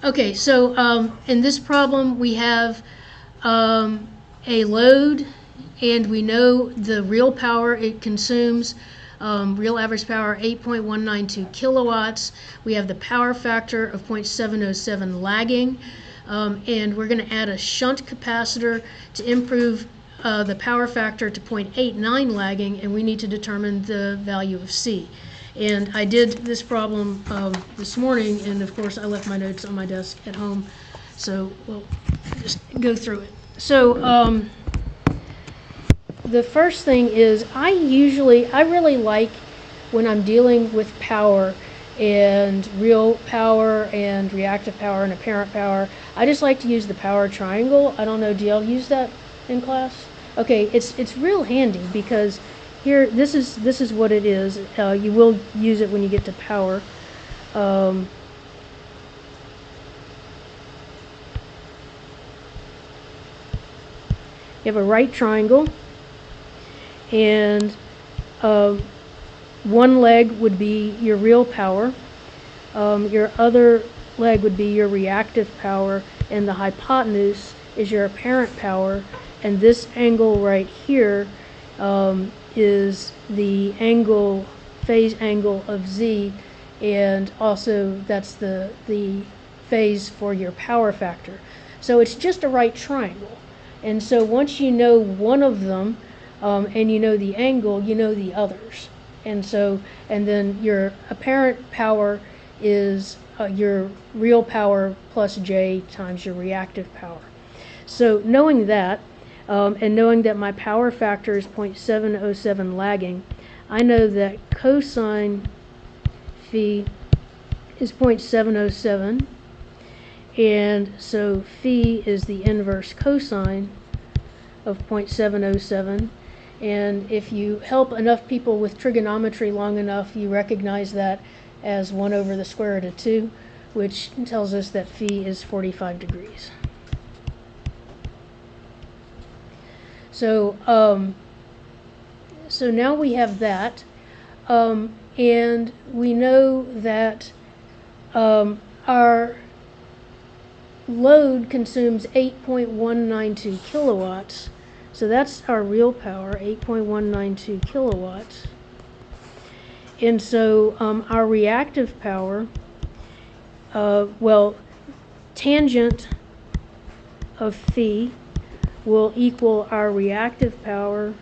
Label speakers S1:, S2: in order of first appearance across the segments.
S1: Okay, so in this problem we have a load, and we know the real power it consumes, real average power 8.192 kilowatts. We have the power factor of 0.707 lagging, and we're going to add a shunt capacitor to improve the power factor to 0.89 lagging, and we need to determine the value of C. And I did this problem this morning, and of course I left my notes on my desk at home, so we'll just go through it. So the first thing is I really like when I'm dealing with power and real power and reactive power and apparent power, I just like to use the power triangle. I don't know, do y'all use that in class? Okay, it's real handy because here, this is what it is. You will use it when you get to power. You have a right triangle, and one leg would be your real power. Your other leg would be your reactive power, and the hypotenuse is your apparent power. And this angle right here is the angle, phase angle of Z, and also that's the phase for your power factor. So it's just a right triangle. And so once you know one of them, and you know the angle, you know the others. And then your apparent power is your real power plus J times your reactive power. So knowing that, and knowing that my power factor is 0.707 lagging, I know that cosine phi is 0.707, and so phi is the inverse cosine of 0.707. And if you help enough people with trigonometry long enough, you recognize that as 1 over the square root of 2, which tells us that phi is 45 degrees. So, so now we have that, and we know that our load consumes 8.192 kilowatts. So that's our real power, 8.192 kilowatts. And so our reactive power, tangent of phi will equal our reactive power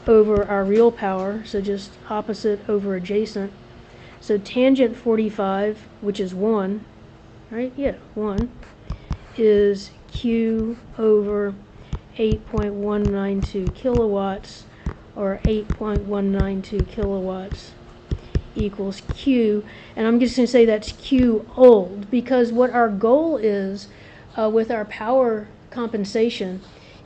S1: over our real power, so just opposite over adjacent. So tangent 45, which is 1, right? Yeah, 1, is Q over 8.192 kilowatts, or 8.192 kilowatts equals Q, and I'm just going to say that's Q old, because what our goal is with our power compensation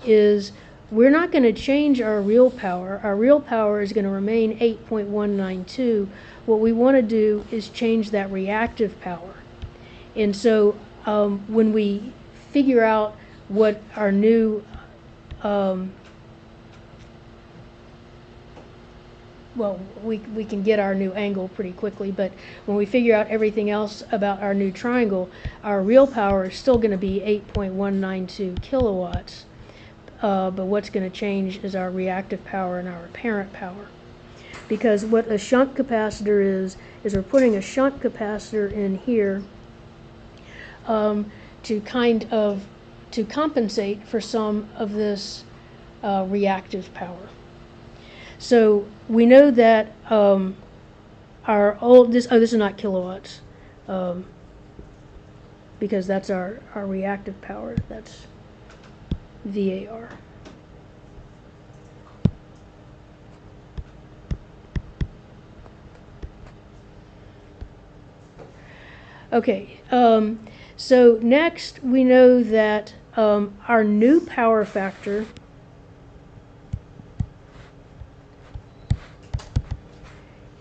S1: is we're not going to change our real power. Our real power is going to remain 8.192. What we want to do is change that reactive power. And so when we figure out what our new we can get our new angle pretty quickly, but when we figure out everything else about our new triangle, our real power is still going to be 8.192 kilowatts, but what's going to change is our reactive power and our apparent power. Because what a shunt capacitor is we're putting a shunt capacitor in here to compensate for some of this reactive power. So we know that this is not kilowatts, because that's our reactive power. That's VAR. Okay, so next we know that our new power factor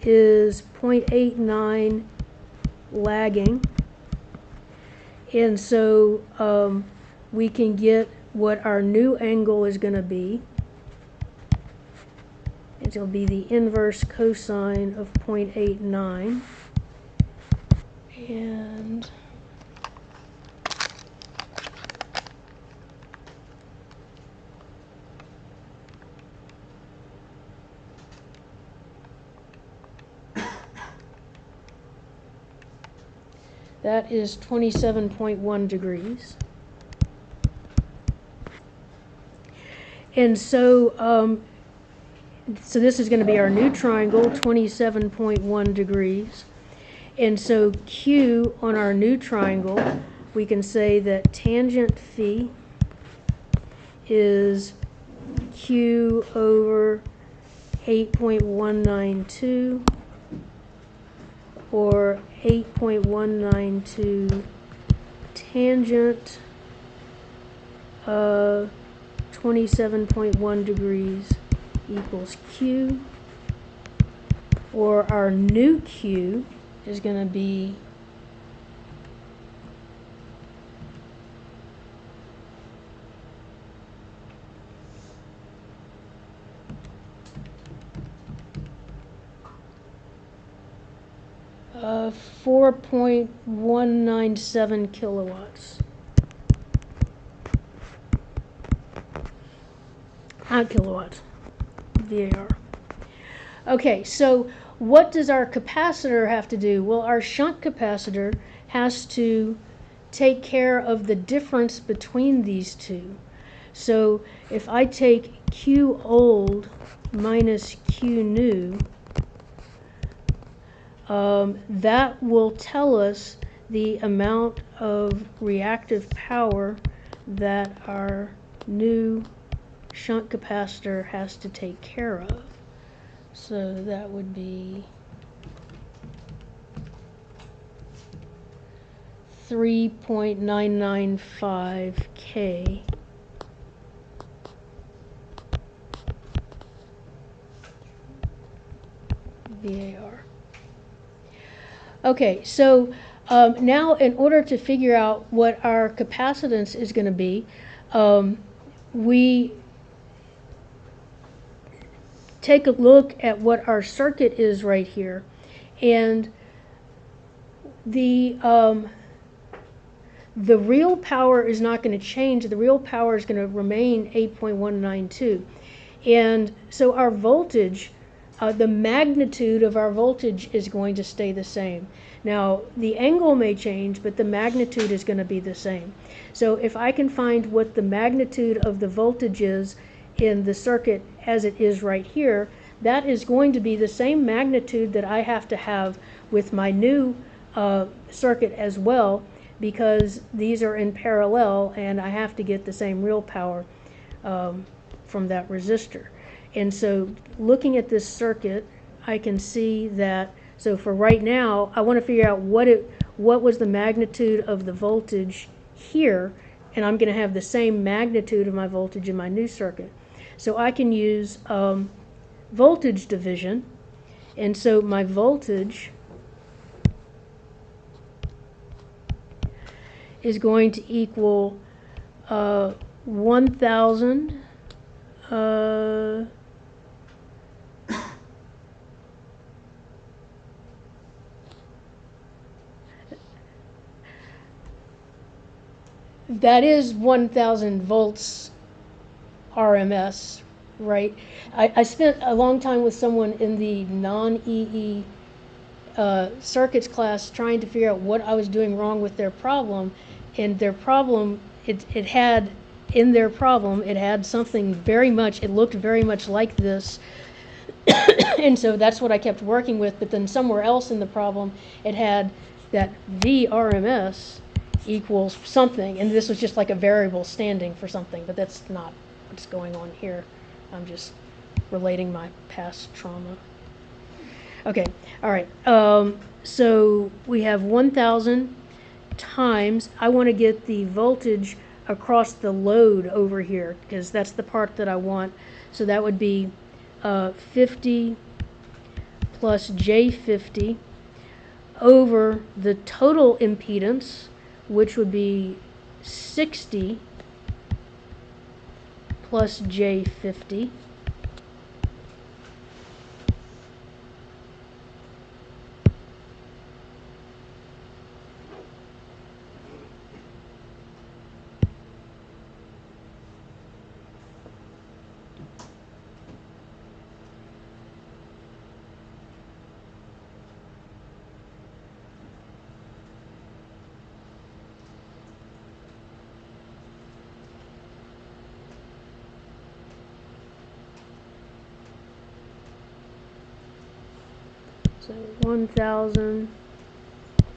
S1: is 0.89 lagging, and so we can get what our new angle is going to be. It'll be the inverse cosine of 0.89. And that is 27.1 degrees. And so this is going to be our new triangle, 27.1 degrees. And so Q on our new triangle, we can say that tangent phi is Q over 8.192, or 8.192 tangent 27.1 degrees equals Q, or our new Q is going to be 4.197 kilowatts. Not kilowatts, VAR. Okay, so what does our capacitor have to do? Well, our shunt capacitor has to take care of the difference between these two. So if I take Q old minus Q new, that will tell us the amount of reactive power that our new shunt capacitor has to take care of. So that would be 3.995 K VAR. Okay, so now in order to figure out what our capacitance is going to be, we take a look at what our circuit is right here, and the real power is not going to change. The real power is going to remain 8.192, and so our voltage, the magnitude of our voltage is going to stay the same. Now the angle may change, but the magnitude is going to be the same. So if I can find what the magnitude of the voltage is in the circuit as it is right here, that is going to be the same magnitude that I have to have with my new circuit as well, because these are in parallel and I have to get the same real power from that resistor. And so looking at this circuit, I can see that, so for right now, I want to figure out what was the magnitude of the voltage here, and I'm going to have the same magnitude of my voltage in my new circuit. So I can use voltage division, and so my voltage is going to equal 1,000 that is 1,000 volts RMS, right? I spent a long time with someone in the non-EE circuits class trying to figure out what I was doing wrong with their problem, and their problem, it had something very much, it looked very much like this, and so that's what I kept working with, but then somewhere else in the problem it had that VRMS equals something, and this was just like a variable standing for something, but that's not what's going on here. I'm just relating my past trauma. Okay, all right, so we have 1,000 times, I want to get the voltage across the load over here, because that's the part that I want, so that would be 50 plus J50 over the total impedance, which would be 60 plus J50. So 1,000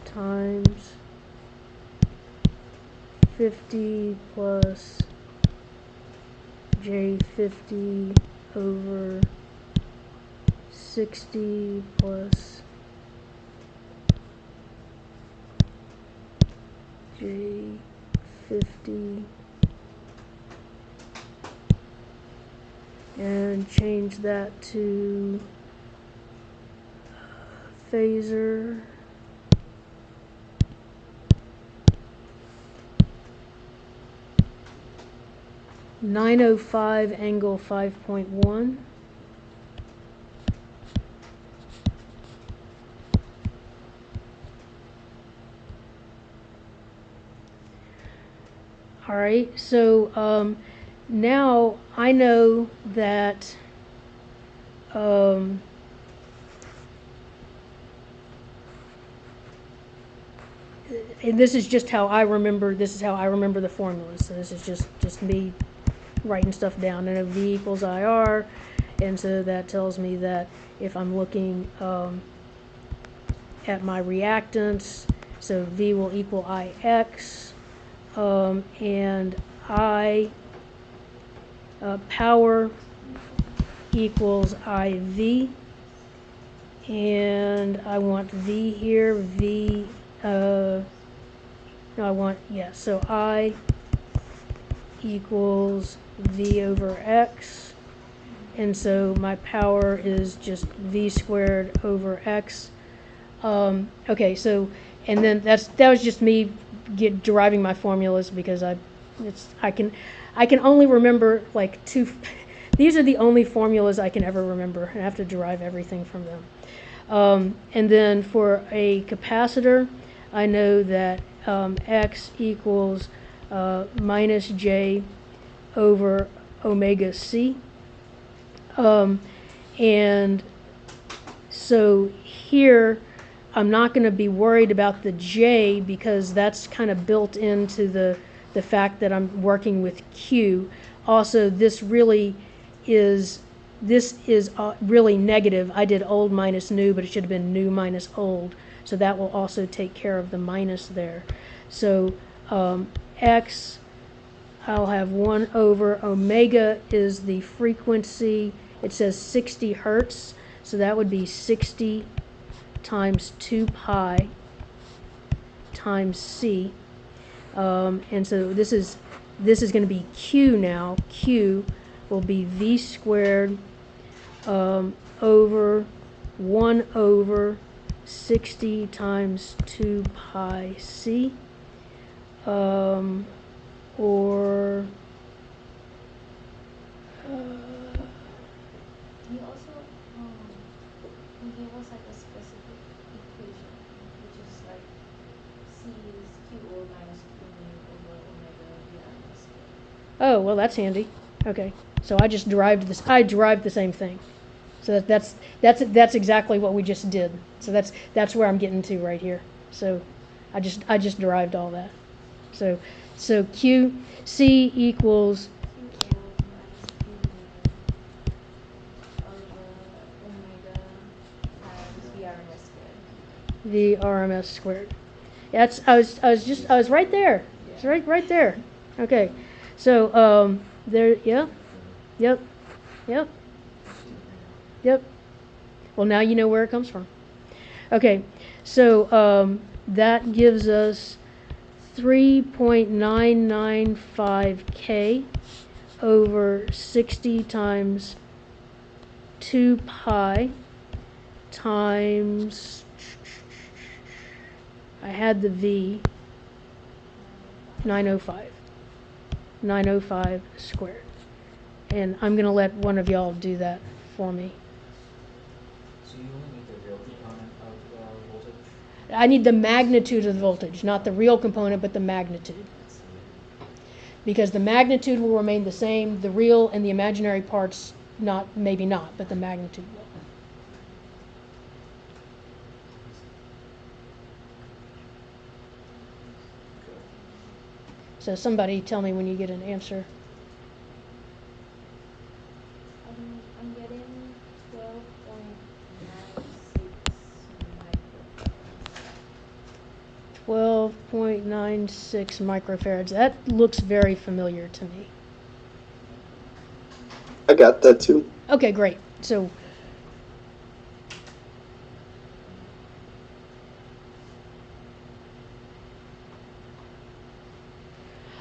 S1: times 50 plus J50 over 60 plus J50, and change that to phasor. (905) angle 5.1. All right, so now I know that and this is just how I remember. This is how I remember the formulas. So this is just me writing stuff down. I know V equals IR, and so that tells me that if I'm looking at my reactance, so V will equal IX, and I power equals IV, and I want V here, V, no, I want, yeah, so I equals V over X, and so my power is just V squared over X. Okay, so, and then that was just me deriving my formulas because I can only remember like two. These are the only formulas I can ever remember. I have to derive everything from them. And then for a capacitor, I know that X equals minus J over omega C. And so here, I'm not going to be worried about the J because that's kind of built into the fact that I'm working with Q. Also, this is really negative. I did old minus new, but it should have been new minus old. So that will also take care of the minus there. So X, I'll have 1 over omega is the frequency. It says 60 hertz. So that would be 60 times 2 pi times C. And so this is going to be Q now. Q will be V squared over 1 over 60 times 2 pi C. Or
S2: You also you gave us like a specific equation, which is like C is Q O minus Q mu over omega VRMS squared.
S1: oh, well, that's handy. Okay, so I just derived this. I derived the same thing. So that's exactly what we just did. So that's where I'm getting to right here. So I just derived all that. So Q C equals
S2: Q O minus Q mu over omega times VRMS squared.
S1: the RMS squared. That's I was right there. It's right there. Okay. So there, yeah, yep, yep, yep. Well, now you know where it comes from. Okay, so that gives us 3.995 K over 60 times 2 pi times, I had the V, 905. 905 squared. And I'm going to let one of y'all do that for me.
S3: So you only need the real component of the voltage?
S1: I need the magnitude of the voltage, not the real component, but the magnitude. Because the magnitude will remain the same, the real and the imaginary parts maybe not, but the magnitude will. So somebody tell me when you get an answer.
S2: I'm getting 12.96
S1: 12.96 microfarads. That looks very familiar to me.
S4: I got that too.
S1: Okay, great. So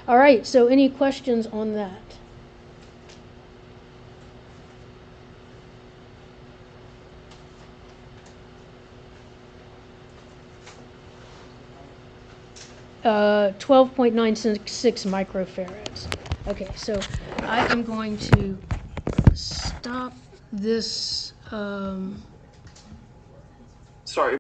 S1: all right, so any questions on that? Uh, 12.96 microfarads. Okay, so I am going to stop this.
S4: Sorry.